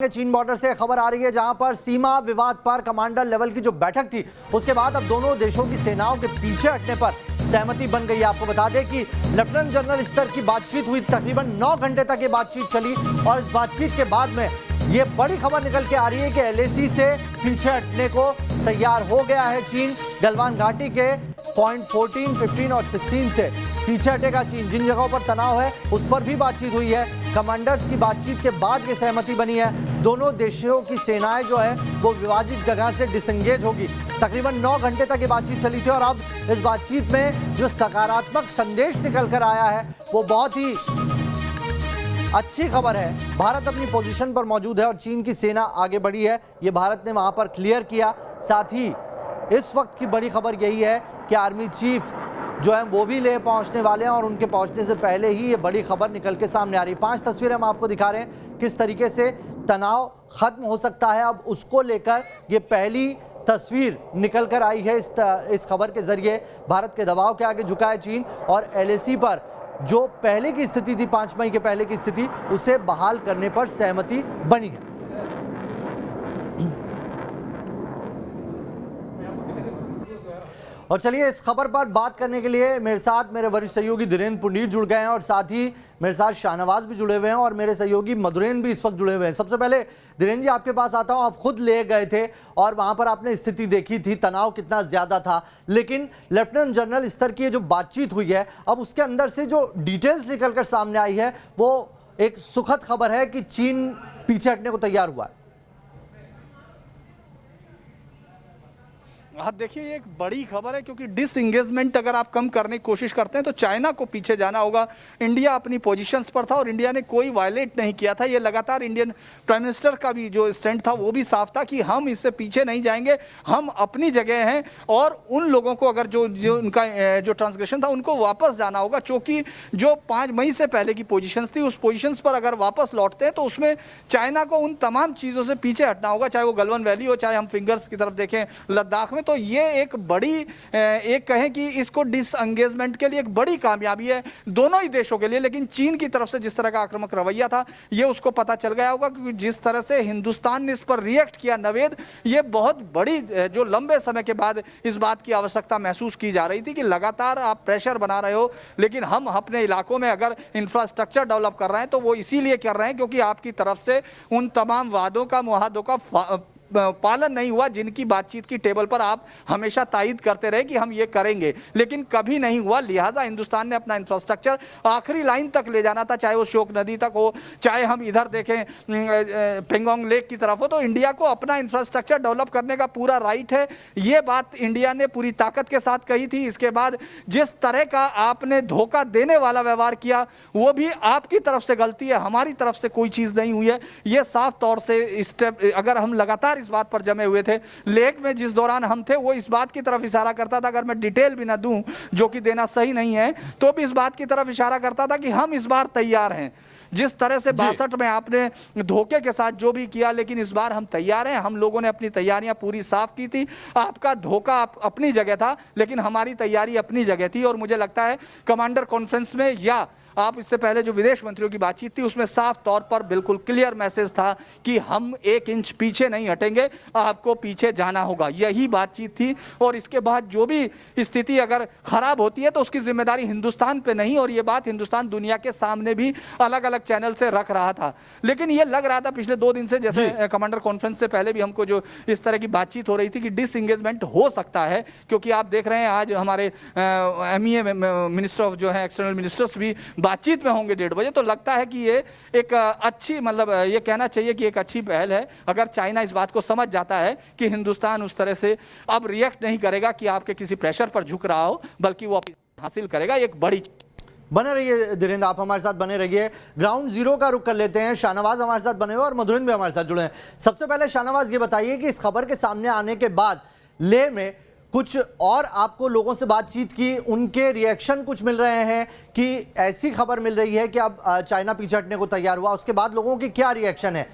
चीन बॉर्डर से खबर आ रही है जहां पर सीमा विवाद पर कमांडर लेवल की जो बैठक थी उसके बाद अब दोनों देशों की सेनाओं के पीछे हटने पर सहमति बन गई है। आपको बता दें कि लेफ्टिनेंट जनरल स्तर की बातचीत हुई, तकरीबन 9 घंटे तक ये बातचीत चली और इस बातचीत के बाद में ये बड़ी खबर निकल के आ रही है कि एलएसी से पीछे हटने को तैयार हो गया है चीन। गलवान घाटी के पॉइंट 14, 15 और 16 से पीछे हटेगा चीन। जिन जगहों पर तनाव है उस पर भी बातचीत हुई है। कमांडर्स की बातचीत के बाद ये सहमति बनी है। दोनों देशों की सेनाएं जो है वो विवादित जगह से डिसंगेज होगी। तकरीबन 9 घंटे तक ये बातचीत चली थी और अब इस बातचीत में जो सकारात्मक संदेश निकल कर आया है वो बहुत ही अच्छी खबर है। भारत अपनी पोजीशन पर मौजूद है और चीन की सेना आगे बढ़ी है, ये भारत ने वहां पर क्लियर किया। साथ ही इस वक्त की बड़ी खबर यही है कि आर्मी चीफ जो है वो भी ले पहुंचने वाले हैं और उनके पहुंचने से पहले ही ये बड़ी खबर निकल के सामने आ रही है। 5 तस्वीरें हम आपको दिखा रहे हैं किस तरीके से तनाव खत्म हो सकता है। अब उसको लेकर ये पहली तस्वीर निकल कर आई है। इस खबर के जरिए भारत के दबाव के आगे झुका है चीन और एलएसी पर जो पहले की स्थिति थी, 5 मई के पहले की स्थिति, उसे बहाल करने पर सहमति बनी है। और चलिए इस खबर पर बात करने के लिए मेरे साथ मेरे वरिष्ठ सहयोगी धीरेन्द्र पुंडीर जुड़ गए हैं और साथ ही मेरे साथ शाहनवाज भी जुड़े हुए हैं और मेरे सहयोगी मधुरेन्द्र भी इस वक्त जुड़े हुए हैं। सबसे पहले धीरेन्द्र जी आपके पास आता हूं। आप खुद ले गए थे और वहां पर आपने स्थिति देखी थी, तनाव कितना ज्यादा था, लेकिन लेफ्टिनेंट जनरल स्तर की जो बातचीत हुई है अब उसके अंदर से जो डिटेल्स निकलकर सामने आई है वो एक सुखद खबर है कि चीन पीछे हटने को तैयार हुआ है। हाँ देखिए, ये एक बड़ी खबर है क्योंकि डिसएंगेजमेंट अगर आप कम करने की कोशिश करते हैं तो चाइना को पीछे जाना होगा। इंडिया अपनी पोजीशंस पर था और इंडिया ने कोई वायलेट नहीं किया था। ये लगातार इंडियन प्राइम मिनिस्टर का भी जो स्टैंड था वो भी साफ था कि हम इससे पीछे नहीं जाएंगे, हम अपनी जगह हैं और उन लोगों को अगर जो उनका जो ट्रांसग्रेशन था उनको वापस जाना होगा। क्योंकि जो 5 मई से पहले की पोजिशंस थी उस पोजिशंस पर अगर वापस लौटते हैं तो उसमें चाइना को उन तमाम चीज़ों से पीछे हटना होगा, चाहे वो गलवान वैली हो, चाहे हम फिंगर्स की तरफ देखें लद्दाख में। तो ये एक बड़ी एक कहें कि इसको डिसएंगेजमेंट के लिए एक बड़ी कामयाबी है दोनों ही देशों के लिए। लेकिन चीन की तरफ से जिस तरह का आक्रामक रवैया था ये उसको पता चल गया होगा, क्योंकि जिस तरह से हिंदुस्तान ने इस पर रिएक्ट किया नवेद, ये बहुत बड़ी जो लंबे समय के बाद इस बात की आवश्यकता महसूस की जा रही थी कि लगातार आप प्रेशर बना रहे हो लेकिन हम अपने इलाकों में अगर इंफ्रास्ट्रक्चर डेवलप कर रहे हैं तो वो इसीलिए कर रहे हैं क्योंकि आपकी तरफ से उन तमाम वादों का मुआहदों का पालन नहीं हुआ जिनकी बातचीत की टेबल पर आप हमेशा तायद करते रहे कि हम ये करेंगे, लेकिन कभी नहीं हुआ। लिहाजा हिंदुस्तान ने अपना इंफ्रास्ट्रक्चर आखिरी लाइन तक ले जाना था, चाहे वो शोक नदी तक हो, चाहे हम इधर देखें पेंगोंग लेक की तरफ हो। तो इंडिया को अपना इंफ्रास्ट्रक्चर डेवलप करने का पूरा राइट है। ये बात इंडिया ने पूरी ताकत के साथ कही थी। इसके बाद जिस तरह का आपने धोखा देने वाला व्यवहार किया वो भी आपकी तरफ से गलती है, हमारी तरफ से कोई चीज़ नहीं हुई है। ये साफ तौर से स्टेप अगर हम लगातार इस बात पर जमे हुए थे, लेक में जिस दौरान हम थे वो इस बात की तरफ इशारा करता था, अगर मैं डिटेल भी ना दूं जो कि देना सही नहीं है तो भी इस बात की तरफ इशारा करता था कि हम इस बार तैयार हैं। जिस तरह से 62 में आपने धोखे के साथ जो भी किया, लेकिन इस बार हम तैयार हैं। हम लोगों ने अपनी तैयारियां पूरी साफ की थी। आपका धोखा अपनी जगह था लेकिन हमारी तैयारी अपनी जगह थी। और मुझे लगता है कमांडर कॉन्फ्रेंस में या आप इससे पहले जो विदेश मंत्रियों की बातचीत थी उसमें साफ तौर पर बिल्कुल क्लियर मैसेज था कि हम 1 इंच पीछे नहीं हटेंगे, आपको पीछे जाना होगा। यही बातचीत थी। और इसके बाद जो भी स्थिति अगर खराब होती है तो उसकी जिम्मेदारी हिंदुस्तान पे नहीं, और ये बात हिंदुस्तान दुनिया के सामने भी अलग अलग चैनल से रख रहा था। लेकिन ये लग रहा था पिछले 2 दिन से, जैसे कमांडर कॉन्फ्रेंस से पहले भी हमको जो इस तरह की बातचीत हो रही थी कि डिसएंगेजमेंट हो सकता है, क्योंकि आप देख रहे हैं आज हमारे MEA मिनिस्टर ऑफ जो है एक्सटर्नल मिनिस्टर्स भी बातचीत में होंगे 1:30 बजे। तो लगता है कि ये एक अच्छी, मतलब ये कहना चाहिए कि एक अच्छी पहल है। अगर चाइना इस बात को समझ जाता है कि हिंदुस्तान उस तरह से अब रिएक्ट नहीं करेगा कि आपके किसी प्रेशर पर झुक रहा हो, बल्कि वो हासिल करेगा, एक बड़ी। बने रहिए धीरेन्द्र, आप हमारे साथ बने रहिए। ग्राउंड जीरो का रुख कर लेते हैं। शाहनवाज हमारे साथ बने हुए और मधुरेन्द्र भी हमारे साथ जुड़े हैं। सबसे पहले शाहनवाज ये बताइए कि इस खबर के सामने आने के बाद लेह में कुछ और आपको लोगों से बातचीत की, उनके रिएक्शन कुछ मिल रहे हैं कि ऐसी खबर मिल रही है कि अब चाइना पीछे हटने को तैयार हुआ, उसके बाद लोगों की क्या रिएक्शन है?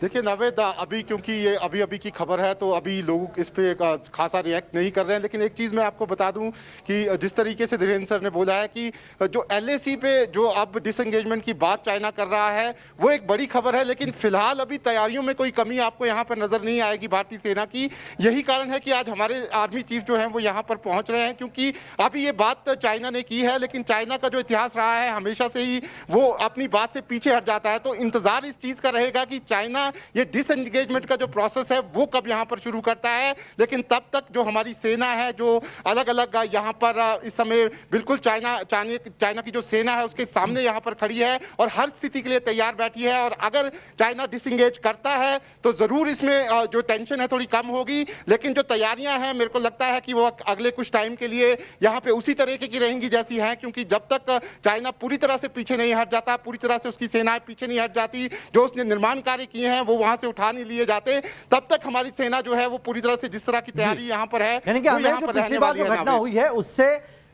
देखिए नावेद, अभी क्योंकि ये अभी अभी की खबर है तो अभी लोग इस पे खासा रिएक्ट नहीं कर रहे हैं, लेकिन एक चीज़ मैं आपको बता दूं कि जिस तरीके से धीरेन्द्र सर ने बोला है कि जो LAC पे जो अब डिसएंगेजमेंट की बात चाइना कर रहा है वो एक बड़ी खबर है, लेकिन फिलहाल अभी तैयारियों में कोई कमी आपको यहाँ पर नज़र नहीं आएगी भारतीय सेना की। यही कारण है कि आज हमारे आर्मी चीफ जो हैं वो यहाँ पर पहुँच रहे हैं, क्योंकि अभी ये बात चाइना ने की है, लेकिन चाइना का जो इतिहास रहा है हमेशा से ही वो अपनी बात से पीछे हट जाता है। तो इंतज़ार इस चीज़ का रहेगा कि चाइना ये डिसएंगेजमेंट का जो प्रोसेस है वो कब यहाँ पर शुरू करता है। लेकिन तब तक जो हमारी सेना है जो अलग अलग यहाँ पर इस समय बिल्कुल चाइना की जो सेना है उसके सामने यहाँ पर खड़ी है और हर स्थिति के लिए तैयार बैठी है। और अगर चाइना डिसएंगेज करता है तो ज़रूर इसमें जो टेंशन है थोड़ी कम होगी, लेकिन जो तैयारियां हैं मेरे को लगता है कि वो अगले कुछ टाइम के लिए यहाँ पे उसी तरीके की रहेंगी जैसी हैं, क्योंकि जब तक चाइना पूरी तरह से पीछे नहीं हट जाता, पूरी तरह से उसकी सेनाएं पीछे नहीं हट जाती, जो उसने निर्माण कार्य किए हैं वो वहां से उठा नहीं लिए जाते, तब तक हमारी सेना जो है वो पूरी तरह से जिस तरह की तैयारी यहाँ पर है, यानी कि हमें जो पिछली बार जो घटना हुई है उससे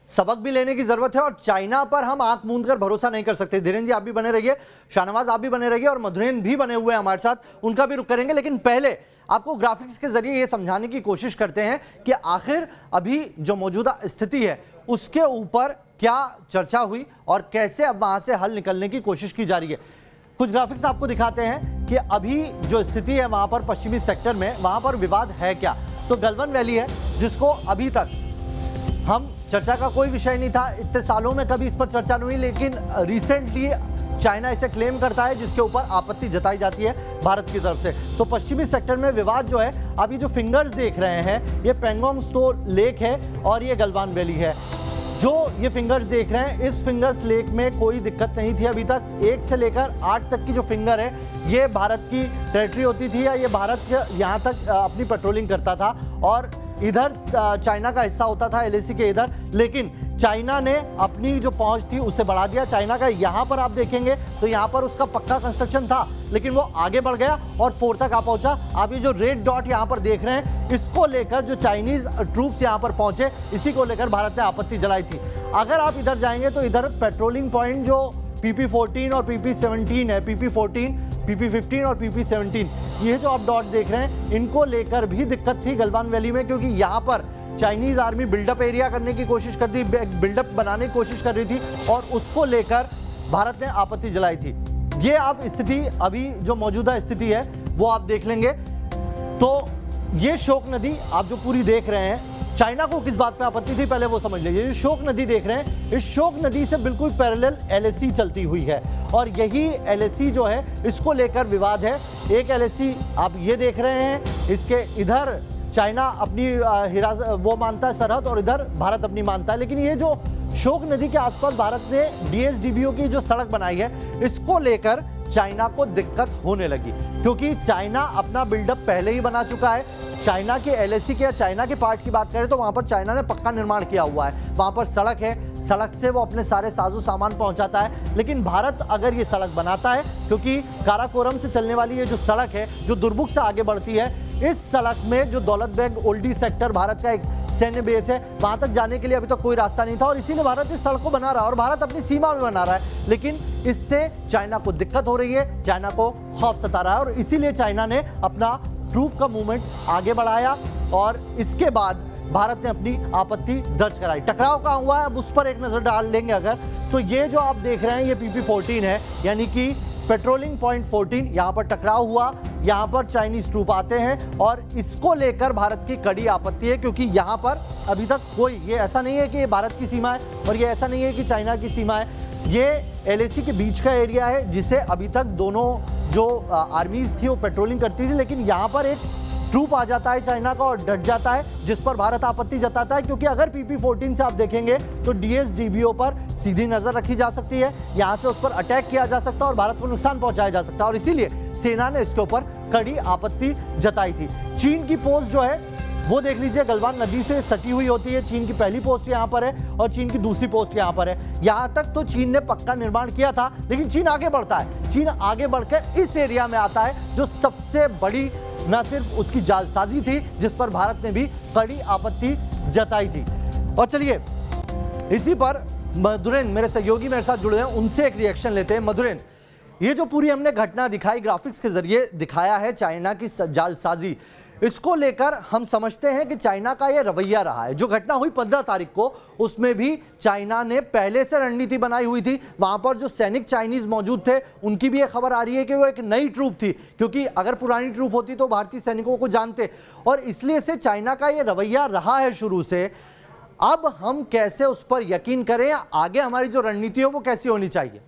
सबक भी लेने की जरूरत है और चाइना पर हम आंख मूंद कर भरोसा नहीं कर सकते। धीरेन्द्र जी आप भी बने रहिए, शाहनवाज आप भी बने रहिए और मधुरेन्द्र भी बने हुए हैं हमारे साथ, उनका भी रुख करेंगे। लेकिन पहले आपको ग्राफिक्स के जरिए ये समझाने की कोशिश करते हैं कि आखिर अभी जो मौजूदा स्थिति है उसके ऊपर क्या चर्चा हुई और कैसे अब वहां से हल निकलने की कोशिश की जा रही है। कुछ ग्राफिक्स आपको दिखाते हैं कि अभी जो स्थिति है वहां पर पश्चिमी सेक्टर में वहां पर विवाद है क्या। तो गलवान वैली है जिसको अभी तक हम चर्चा का कोई विषय नहीं था, इतने सालों में कभी इस पर चर्चा नहीं हुई, लेकिन रिसेंटली चाइना इसे क्लेम करता है जिसके ऊपर आपत्ति जताई जाती है भारत की तरफ से। तो पश्चिमी सेक्टर में विवाद जो है, अभी जो फिंगर्स देख रहे हैं ये पेंगोंग त्सो लेक है और ये गलवान वैली है। जो ये फिंगर्स देख रहे हैं इस फिंगर्स लेक में कोई दिक्कत नहीं थी अभी तक। 1 से लेकर 8 तक की जो फिंगर है ये भारत की टेरिटरी होती थी या ये भारत यहाँ तक अपनी पेट्रोलिंग करता था और इधर चाइना का हिस्सा होता था LAC के इधर। लेकिन चाइना ने अपनी जो पहुंच थी उसे बढ़ा दिया। चाइना का यहाँ पर आप देखेंगे तो यहाँ पर उसका पक्का कंस्ट्रक्शन था, लेकिन वो आगे बढ़ गया और 4 तक आ पहुंचा। आप ये जो रेड डॉट यहाँ पर देख रहे हैं इसको लेकर जो चाइनीज ट्रूप्स यहाँ पर पहुंचे, इसी को लेकर भारत ने आपत्ति जलाई थी। अगर आप इधर जाएंगे तो इधर पेट्रोलिंग पॉइंट जो PP14 और PP17 है, PP14, PP15 और PP17, ये जो आप डॉट देख रहे हैं इनको लेकर भी दिक्कत थी गलवान वैली में, क्योंकि यहाँ पर चाइनीज आर्मी बिल्डअप एरिया करने की कोशिश कर रही, बिल्डअप बनाने की कोशिश कर रही थी और उसको लेकर भारत ने आपत्ति जलाई थी। ये आप स्थिति अभी जो मौजूदा स्थिति है वो आप देख लेंगे। तो ये शोक नदी आप जो पूरी देख रहे हैं, चाइना को किस बात पे आपत्ति थी पहले वो समझ लीजिए। ये शोक नदी देख रहे हैं, इस शोक नदी से बिल्कुल पैरेलल LAC चलती हुई है और यही LAC जो है इसको लेकर विवाद है। एक LAC आप ये देख रहे हैं, इसके इधर चाइना अपनी वो मानता है सरहद और इधर भारत अपनी मानता है। लेकिन ये जो शोक नदी के आसपास भारत ने DSDBO की जो सड़क बनाई है इसको लेकर चाइना को दिक्कत होने लगी, क्योंकि चाइना अपना बिल्डअप पहले ही बना चुका है। चाइना के LAC के या चाइना के पार्ट की बात करें तो वहां पर चाइना ने पक्का निर्माण किया हुआ है, वहां पर सड़क है, सड़क से वो अपने सारे साजो सामान पहुंचाता है। लेकिन भारत अगर ये सड़क बनाता है, क्योंकि काराकोरम से चलने वाली ये जो सड़क है जो दुर्बुक से आगे बढ़ती है, इस सड़क में जो दौलत बेग ओल्डी सेक्टर भारत का एक सैन्य बेस है वहां तक जाने के लिए अभी तक कोई रास्ता नहीं था और इसीलिए भारत इस सड़क को बना रहा है और भारत अपनी सीमा में बना रहा है। लेकिन इससे चाइना को दिक्कत हो रही है, चाइना को खौफ सता रहा है और इसीलिए चाइना ने अपना ट्रूप का मूवमेंट आगे बढ़ाया और इसके बाद भारत ने अपनी आपत्ति दर्ज कराई। टकराव कहां हुआ है अब उस पर एक नजर डाल लेंगे अगर, तो ये जो आप देख रहे हैं ये PP14 है, यानी कि पेट्रोलिंग पॉइंट 14, यहाँ पर टकराव हुआ, यहाँ पर चाइनीज ट्रूप आते हैं और इसको लेकर भारत की कड़ी आपत्ति है, क्योंकि यहाँ पर अभी तक कोई, ये ऐसा नहीं है कि ये भारत की सीमा है और ये ऐसा नहीं है कि चाइना की सीमा है, ये LAC के बीच का एरिया है जिसे अभी तक दोनों जो आर्मीज थी वो पेट्रोलिंग करती थी। लेकिन यहाँ पर एक ट्रूप आ जाता है चाइना का और डट जाता है, जिस पर भारत आपत्ति जताता है, क्योंकि अगर PP14 से आप देखेंगे तो DSDBO पर सीधी नजर रखी जा सकती है, यहां से उस पर अटैक किया जा सकता है और भारत को नुकसान पहुंचाया जा सकता है और इसीलिए सेना ने इसके ऊपर कड़ी आपत्ति जताई थी। चीन की पोस्ट जो है वो देख लीजिए, गलवान नदी से सटी हुई होती है। चीन की पहली पोस्ट यहाँ पर है और चीन की दूसरी पोस्ट यहाँ पर है। यहाँ तक तो चीन ने पक्का निर्माण किया था, लेकिन चीन आगे बढ़ता है, चीन आगे बढ़कर इस एरिया में आता है जो सबसे बड़ी न सिर्फ उसकी जालसाजी थी जिस पर भारत ने भी कड़ी आपत्ति जताई थी। और चलिए इसी पर मधुरेन्द्र मेरे सहयोगी मेरे साथ जुड़े हैं, उनसे एक रिएक्शन लेते हैं। मधुरेन्द्र, ये जो पूरी हमने घटना दिखाई, ग्राफिक्स के जरिए दिखाया है चाइना की जालसाजी, इसको लेकर हम समझते हैं कि चाइना का ये रवैया रहा है। जो घटना हुई 15 तारीख को, उसमें भी चाइना ने पहले से रणनीति बनाई हुई थी। वहां पर जो सैनिक चाइनीज मौजूद थे, उनकी भी ये खबर आ रही है कि वो एक नई ट्रूप थी, क्योंकि अगर पुरानी ट्रूप होती तो भारतीय सैनिकों को जानते, और इसलिए से चाइना का ये रवैया रहा है शुरू से। अब हम कैसे उस पर यकीन करें, आगे हमारी जो रणनीति हो वो कैसी होनी चाहिए?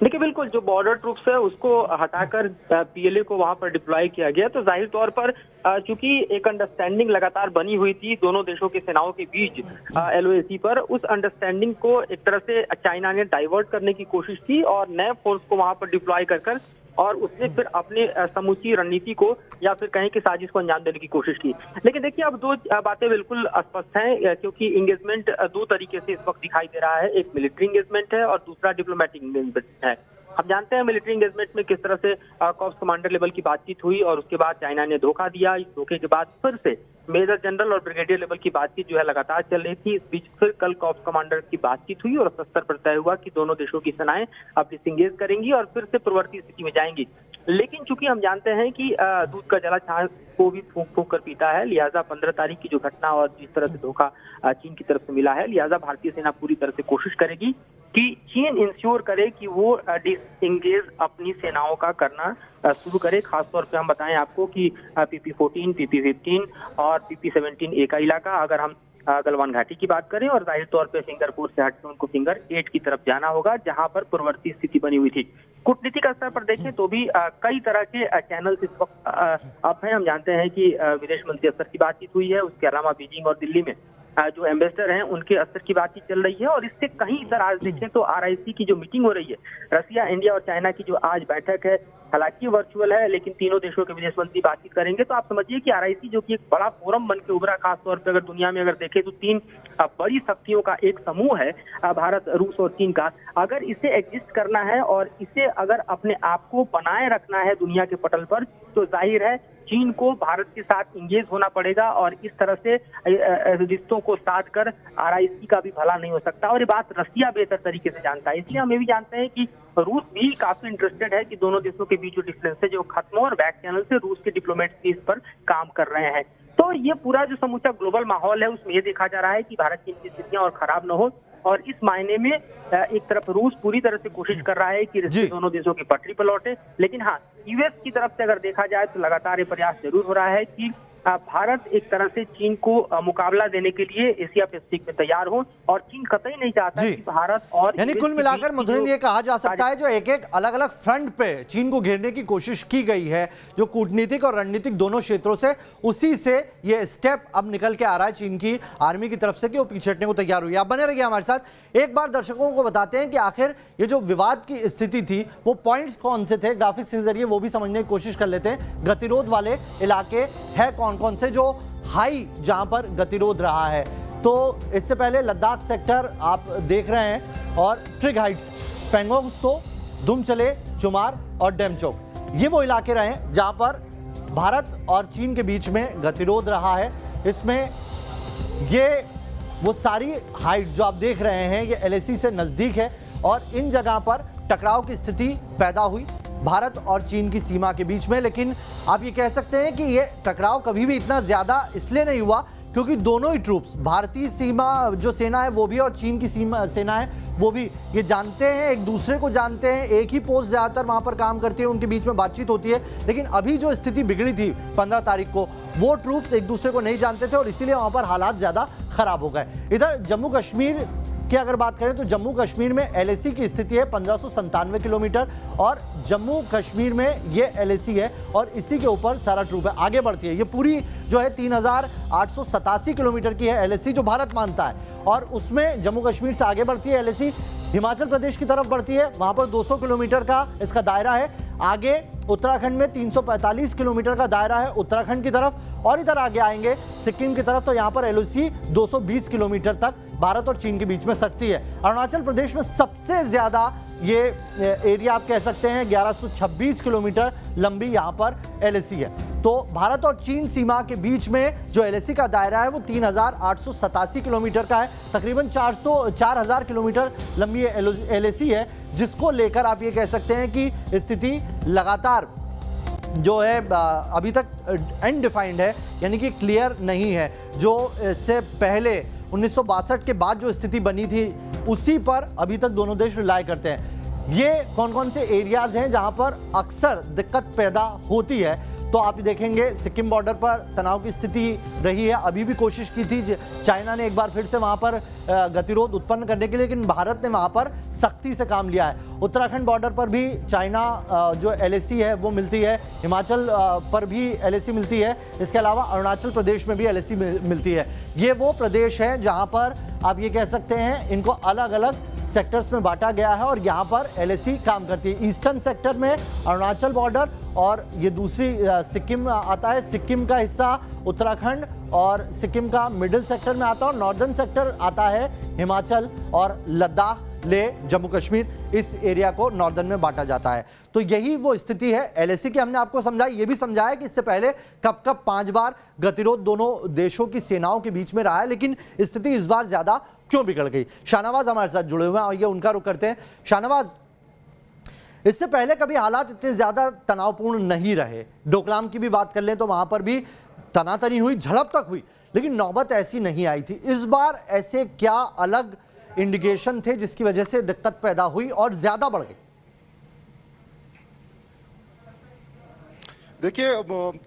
देखिए, बिल्कुल जो बॉर्डर ट्रूप्स है उसको हटाकर पीएलए को वहां पर डिप्लॉय किया गया, तो जाहिर तौर पर चूंकि एक अंडरस्टैंडिंग लगातार बनी हुई थी दोनों देशों की सेनाओं के बीच एलओसी पर, उस अंडरस्टैंडिंग को एक तरह से चाइना ने डाइवर्ट करने की कोशिश की और नए फोर्स को वहां पर डिप्लॉय कर और उसने फिर अपने समूची रणनीति को या फिर कहें कि साजिश को अंजाम देने की कोशिश की। लेकिन देखिए, अब दो बातें बिल्कुल स्पष्ट हैं, क्योंकि इंगेजमेंट दो तरीके से इस वक्त दिखाई दे रहा है। एक मिलिट्री इंगेजमेंट है और दूसरा डिप्लोमेटिक इंगेजमेंट है। हम जानते हैं मिलिट्री इंगेजमेंट में किस तरह से कॉर्प्स कमांडर लेवल की बातचीत हुई और उसके बाद चाइना ने धोखा दिया। इस धोखे के बाद फिर से मेजर जनरल और ब्रिगेडियर लेवल की बातचीत जो है लगातार चल रही थी। इस बीच फिर कल कॉर्प्स कमांडर की बातचीत हुई और स्तर पर तय हुआ कि दोनों देशों की सेनाएं अब डिसएंगेज करेंगी और फिर से पूर्ववर्ती स्थिति में जाएंगी। लेकिन चूंकि हम जानते हैं कि दूध का जला छाछ को भी फूंक फूंक कर पीता है, लिहाजा 15 तारीख की जो घटना और जिस तरह से धोखा चीन की तरफ से मिला है, लिहाजा भारतीय सेना पूरी तरह से कोशिश करेगी कि चीन इंश्योर करे कि वो डिसएंगेज अपनी सेनाओं का करना शुरू करे। खासतौर पे हम बताएं आपको कि PP-14, PP-15 और PP-17 ए का इलाका, अगर हम गलवान घाटी की बात करें, और जाहिर तौर पे फिंगर 4 से हटकर उनको फिंगर 8 की तरफ जाना होगा, जहां पर पूर्ववर्ती स्थिति बनी हुई थी। कूटनीतिक स्तर पर देखें तो भी कई तरह के चैनल इस वक्त अब हैं। हम जानते हैं कि विदेश मंत्री स्तर की बातचीत हुई है, उसके अलावा बीजिंग और दिल्ली में जो एम्बेसडर हैं उनके स्तर की बातचीत चल रही है। और इससे कहीं इधर आज देखें तो RIC की जो मीटिंग हो रही है, रसिया, इंडिया और चाइना की जो आज बैठक है, हालांकि वर्चुअल है लेकिन तीनों देशों के विदेश मंत्री बातचीत करेंगे। तो आप समझिए कि RIC जो कि एक बड़ा फोरम बन के उभरा, खासतौर पर अगर दुनिया में अगर देखें तो तीन बड़ी शक्तियों का एक समूह है, भारत, रूस और चीन का। अगर इसे एग्जिस्ट करना है और इसे अगर अपने आप को बनाए रखना है दुनिया के पटल पर, तो जाहिर है चीन को भारत के साथ इंगेज होना पड़ेगा और इस तरह से रिश्तों को साध कर RIC का भी भला नहीं हो सकता। और ये बात रसिया बेहतर तरीके से जानता है, इसलिए हम ये भी जानते हैं कि रूस भी काफी इंटरेस्टेड है कि दोनों देशों के बीच जो डिफरेंस है जो खत्म हो, और बैक चैनल से रूस के डिप्लोमेट्स इस पर काम कर रहे हैं। तो ये पूरा जो समूचा ग्लोबल माहौल है उसमें ये देखा जा रहा है कि भारत की स्थितियां और खराब न हो, और इस मायने में एक तरफ रूस पूरी तरह से कोशिश कर रहा है कि रिश्ते दोनों देशों की पटरी पर लौटे। लेकिन हाँ, यूएस की तरफ से अगर देखा जाए तो लगातार ये प्रयास जरूर हो रहा है कि भारत एक तरह से चीन को मुकाबला देने के लिए एशिया पैसिफिक में तैयार हो, और चीन कतई नहीं चाहता कि भारत और यानी कुल मिलाकर मधुरेंद्र ये कहा जा सकता है जो एक एक अलग अलग फ्रंट पे चीन को घेरने की कोशिश की गई है, जो कूटनीतिक और रणनीतिक दोनों क्षेत्रों से, उसी से ये स्टेप अब निकल के आ रहा है चीन की आर्मी की तरफ से कि वो पीछे हटने को तैयार हुई है। आप बने रहिए हमारे साथ। एक बार दर्शकों को बताते हैं कि आखिर ये जो विवाद की स्थिति थी वो पॉइंट्स कौन से थे, ग्राफिक्स के जरिए वो भी समझने की कोशिश कर लेते हैं। गतिरोध वाले इलाके है कौन से जो हाई जहां पर गतिरोध रहा है? तो इससे पहले लद्दाख सेक्टर आप देख रहे हैं, और ट्रिग हाइट्स, पेंगोंग त्सो, धुमचले, चुमार और डेमचोक, ये वो इलाके रहे हैं जहां पर भारत और चीन के बीच में गतिरोध रहा है। इसमें ये वो सारी हाइट जो आप देख रहे हैं ये LAC से नजदीक है, और इन जगह पर टकराव की स्थिति पैदा हुई भारत और चीन की सीमा के बीच में। लेकिन आप ये कह सकते हैं कि ये टकराव कभी भी इतना ज्यादा इसलिए नहीं हुआ क्योंकि दोनों ही ट्रूप्स, भारतीय सीमा जो सेना है वो भी और चीन की सेना है वो भी, ये जानते हैं, एक दूसरे को जानते हैं, एक ही पोस्ट ज्यादातर वहां पर काम करती है, उनके बीच में बातचीत होती है। लेकिन अभी जो स्थिति बिगड़ी थी 15 तारीख को, वो ट्रूप्स एक दूसरे को नहीं जानते थे और इसीलिए वहां पर हालात ज्यादा खराब हो गए। इधर जम्मू कश्मीर की अगर बात करें तो जम्मू कश्मीर में LAC की स्थिति है 1597 किलोमीटर, और जम्मू कश्मीर में ये LAC है और इसी के ऊपर सारा ट्रूप है, आगे बढ़ती है। ये पूरी जो है 3887 किलोमीटर की है LAC जो भारत मानता है, और उसमें जम्मू कश्मीर से आगे बढ़ती है LAC, हिमाचल प्रदेश की तरफ बढ़ती है, वहां पर 200 किलोमीटर का इसका दायरा है। आगे उत्तराखंड में 345 किलोमीटर का दायरा है उत्तराखंड की तरफ, और इधर आगे आएंगे सिक्किम की तरफ तो यहाँ पर LAC 220 किलोमीटर तक भारत और चीन के बीच में सटती है। अरुणाचल प्रदेश में सबसे ज्यादा ये एरिया आप कह सकते हैं 1126 किलोमीटर लंबी यहाँ पर LAC है। तो भारत और चीन सीमा के बीच में जो एलएसी का दायरा है वो 3,887 किलोमीटर का है। तकरीबन 4,000 किलोमीटर लंबी एलएसी है, जिसको लेकर आप ये कह सकते हैं कि स्थिति लगातार जो है अभी तक अनडिफाइंड है, यानी कि क्लियर नहीं है। जो इससे पहले 1962 के बाद जो स्थिति बनी थी उसी पर अभी तक दोनों देश रिलाय करते हैं। ये कौन कौन से एरियाज हैं जहां पर अक्सर दिक्कत पैदा होती है, तो आप देखेंगे सिक्किम बॉर्डर पर तनाव की स्थिति रही है। अभी भी कोशिश की थी चाइना ने एक बार फिर से वहां पर गतिरोध उत्पन्न करने के लिए, लेकिन भारत ने वहां पर सख्ती से काम लिया है। उत्तराखंड बॉर्डर पर भी चाइना जो एलएसी है वो मिलती है, हिमाचल पर भी एलएसी मिलती है, इसके अलावा अरुणाचल प्रदेश में भी एलएसी मिलती है। ये वो प्रदेश है जहां पर आप ये कह सकते हैं इनको अलग अलग सेक्टर्स में बांटा गया है और यहाँ पर एलएसी काम करती है। ईस्टर्न सेक्टर में अरुणाचल बॉर्डर और ये दूसरी सिक्किम आता है, सिक्किम का हिस्सा उत्तराखंड और सिक्किम का मिडिल सेक्टर में आता है, और नॉर्दर्न सेक्टर आता है हिमाचल और लद्दाख, लेह, जम्मू कश्मीर, इस एरिया को नॉर्दर्न में बांटा जाता है। तो यही वो स्थिति है एलएसी की। हमने आपको समझाया, ये भी समझाया कि इससे पहले कब 5 बार गतिरोध दोनों देशों की सेनाओं के बीच में रहा है, लेकिन स्थिति इस बार ज्यादा क्यों बिगड़ गई। शाहनवाज हमारे साथ जुड़े हुए हैं और ये उनका रुख करते हैं। शाहनवाज, इससे पहले कभी हालात इतने ज्यादा तनावपूर्ण नहीं रहे। डोकलाम की भी बात कर लें तो वहां पर भी तनातनी हुई, झड़प तक हुई, लेकिन नौबत ऐसी नहीं आई थी। इस बार ऐसे क्या अलग इंडिकेशन थे जिसकी वजह से दिक्कत पैदा हुई और ज्यादा बढ़ गई? देखिए,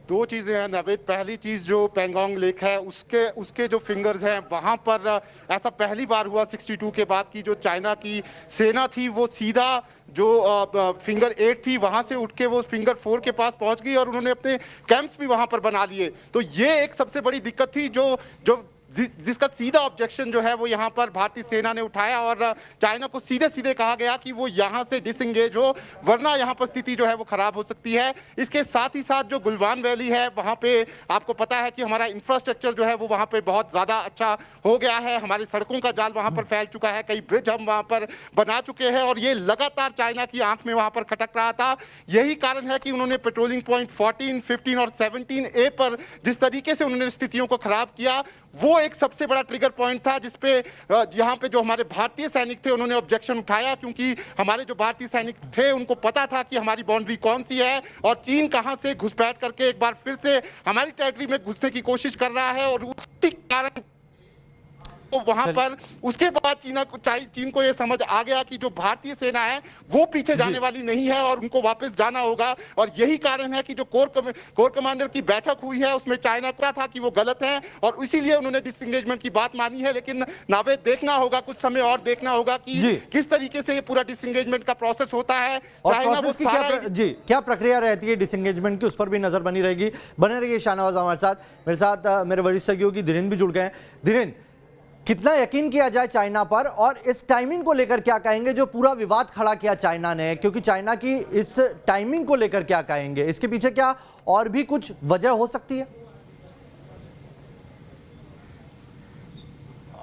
2 चीज़ें हैं नावेद। पहली चीज़ जो पेंगोंग लेक है उसके जो फिंगर्स हैं वहाँ पर ऐसा पहली बार हुआ 62 के बाद की जो चाइना की सेना थी वो सीधा जो फिंगर 8 थी वहाँ से उठ के वो फिंगर 4 के पास पहुँच गई और उन्होंने अपने कैंप्स भी वहाँ पर बना लिए। तो ये एक सबसे बड़ी दिक्कत थी जो जिसका सीधा ऑब्जेक्शन जो है वो यहाँ पर भारतीय सेना ने उठाया और चाइना को सीधे सीधे कहा गया कि वो यहाँ से डिसएंगेज हो, वरना यहाँ पर स्थिति जो है वो खराब हो सकती है। इसके साथ ही साथ जो गुलवान वैली है वहाँ पे आपको पता है कि हमारा इंफ्रास्ट्रक्चर जो है वो वहाँ पे बहुत ज़्यादा अच्छा हो गया है। हमारी सड़कों का जाल वहाँ पर फैल चुका है, कई ब्रिज हम वहाँ पर बना चुके हैं और ये लगातार चाइना की आंख में वहाँ पर खटक रहा था। यही कारण है कि उन्होंने पेट्रोलिंग पॉइंट 14, 15 और 17A पर जिस तरीके से उन्होंने स्थितियों को खराब किया वो एक सबसे बड़ा ट्रिगर पॉइंट था, जिसपे यहाँ पे जो हमारे भारतीय सैनिक थे उन्होंने ऑब्जेक्शन उठाया, क्योंकि हमारे जो भारतीय सैनिक थे उनको पता था कि हमारी बाउंड्री कौन सी है और चीन कहाँ से घुसपैठ करके एक बार फिर से हमारी टेरिटरी में घुसने की कोशिश कर रहा है। और उसी कारण तो वहां पर उसके बाद चीन को यह समझ आ गया कि जो भारतीय सेना है वो पीछे जाने वाली नहीं है और उनको वापस जाना होगा। और यही कारण है कि जो कोर कमांडर की बैठक हुई है उसमें चाइना का था कि वो गलत है और इसीलिए उन्होंने डिसएंगेजमेंट की बात मानी है। लेकिन नावेद, देखना होगा, कुछ समय और देखना होगा कि किस तरीके से ये पूरा डिसएंगेजमेंट का प्रोसेस होता है। क्या प्रक्रिया रहती है डिसएंगेजमेंट की, उस पर भी नजर बनी रहेगी। बने रहिए शाहनवाज हमारे साथ। मेरे साथ मेरे वरिष्ठ सहयोगी धीरेन्द्र भी जुड़ गए हैं। धीरेन्द्र, कितना यकीन किया जाए चाइना पर और इस टाइमिंग को लेकर क्या कहेंगे जो पूरा विवाद खड़ा किया चाइना ने, क्योंकि चाइना की इस टाइमिंग को लेकर क्या कहेंगे, इसके पीछे क्या और भी कुछ वजह हो सकती है?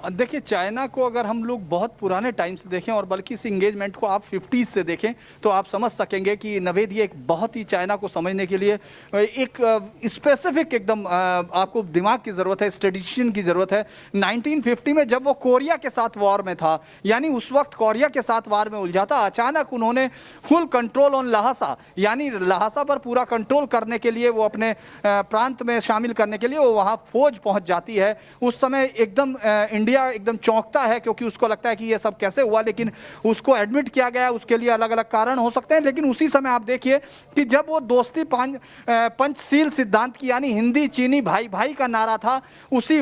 देखिए, चाइना को अगर हम लोग बहुत पुराने टाइम से देखें और बल्कि इस इंगेजमेंट को आप 50s से देखें तो आप समझ सकेंगे कि नवेद ये एक बहुत ही चाइना को समझने के लिए एक स्पेसिफिक एकदम आपको दिमाग की ज़रूरत है, स्ट्रेटेजिशन की ज़रूरत है। 1950 में जब वो कोरिया के साथ वॉर में था, यानी उस वक्त कोरिया के साथ वॉर में उलझा था, अचानक उन्होंने फुल कंट्रोल ऑन लहासा, यानी लहासा पर पूरा कंट्रोल करने के लिए, वो अपने प्रांत में शामिल करने के लिए वो वहाँ फौज पहुँच जाती है। उस समय एकदम इंडिया एकदम चौंकता है क्योंकि उसको लगता है कि ये सब कैसे हुआ, लेकिन उसको एडमिट किया गया। उसके लिए अलग अलग कारण हो सकते हैं, लेकिन उसी समय आप देखिए कि जब वो दोस्ती पंचशील सिद्धांत की, यानी हिंदी चीनी भाई भाई का नारा था, उसी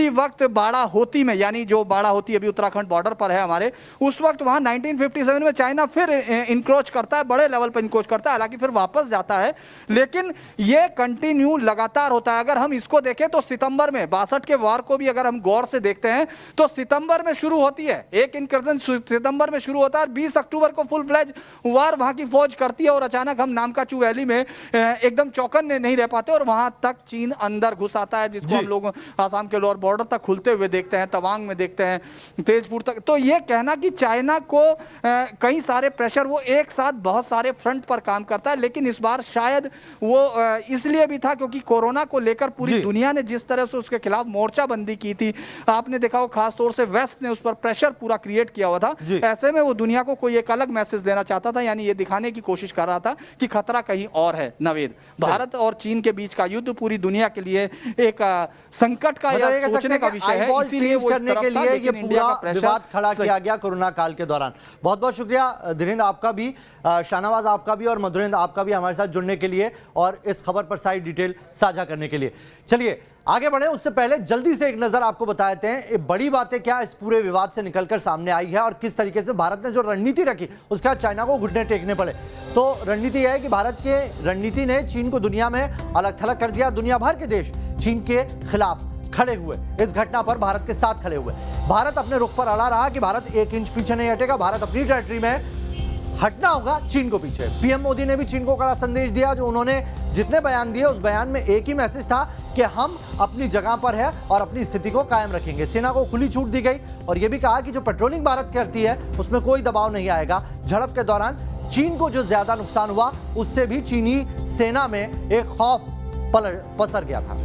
वक्त बाड़ा होती में, यानी जो बाड़ा होती अभी उत्तराखंड बॉर्डर पर है हमारे, उस वक्त वहाँ 1957 में चाइना फिर इंक्रोच करता है, बड़े लेवल पर इंक्रोच करता है, हालांकि फिर वापस जाता है, लेकिन ये कंटिन्यू लगातार होता है। अगर हम इसको देखें तो सितंबर में 62 के वार को भी अगर हम गौर से देखते हैं तो सितंबर में शुरू होती है, एक इंकर्जन सितंबर में शुरू होता है, 20 अक्टूबर को फुल फ्लैज वार वहाँ की फौज करती है और अचानक हम नामकाचू वैली में एकदम चौकन नहीं रह पाते और वहाँ तक चीन अंदर घुस आता है, जिसको हम लोग आसाम के लोग और बॉर्डर तक खुलते हुए देखते हैं, तवांग में देखते हैं, तेजपुर तक। तो ये कहना कि चाइना को कई सारे प्रेशर, वो एक साथ बहुत सारे फ्रंट पर काम करता है, लेकिन इस बार शायद वो इसलिए भी था क्योंकि कोरोना को लेकर पूरी दुनिया ने जिस तरह से उसके खिलाफ मोर्चाबंदी की थी, आपने देखा हो खास तौर से वेस्ट ने उस पर प्रेशर पूरा क्रिएट किया हुआ था। ऐसे में वो दुनिया को कोई एक अलग मैसेज देना चाहता था, यानी ये दिखाने की कोशिश कर रहा था कि खतरा कहीं और है। नवेद, भारत और चीन के बीच का युद्ध पूरी दुनिया के लिए एक संकट का या सोचने का विषय है, इसीलिए वो करने के लिए ये पूरा विवाद खड़ा किया गया कोरोना काल के दौरान। बहुत बहुत शुक्रिया धीरेन्द्र आपका भी, शाहनवाज आपका भी और मधुरेंद्र आपका भी हमारे साथ जुड़ने के लिए और इस खबर पर सारी डिटेल साझा करने के लिए। चलिए आगे बढ़े, उससे पहले जल्दी से एक नजर आपको बता देते हैं बड़ी बातें क्या इस पूरे विवाद से निकलकर सामने आई है और किस तरीके से भारत ने जो रणनीति रखी उसके बाद चाइना को घुटने टेकने पड़े। तो रणनीति यह है कि भारत के रणनीति ने चीन को दुनिया में अलग थलग कर दिया। दुनिया भर के देश चीन के खिलाफ खड़े हुए, इस घटना पर भारत के साथ खड़े हुए। भारत अपने रुख पर अड़ा रहा कि भारत एक इंच पीछे नहीं हटेगा, भारत अपनी टेरिटरी में हटना होगा चीन को पीछे। पीएम मोदी ने भी चीन को कड़ा संदेश दिया, जो उन्होंने जितने बयान दिए उस बयान में एक ही मैसेज था कि हम अपनी जगह पर है और अपनी स्थिति को कायम रखेंगे। सेना को खुली छूट दी गई और यह भी कहा कि जो पेट्रोलिंग भारत करती है उसमें कोई दबाव नहीं आएगा। झड़प के दौरान चीन को जो ज्यादा नुकसान हुआ उससे भी चीनी सेना में एक खौफ पसर गया था।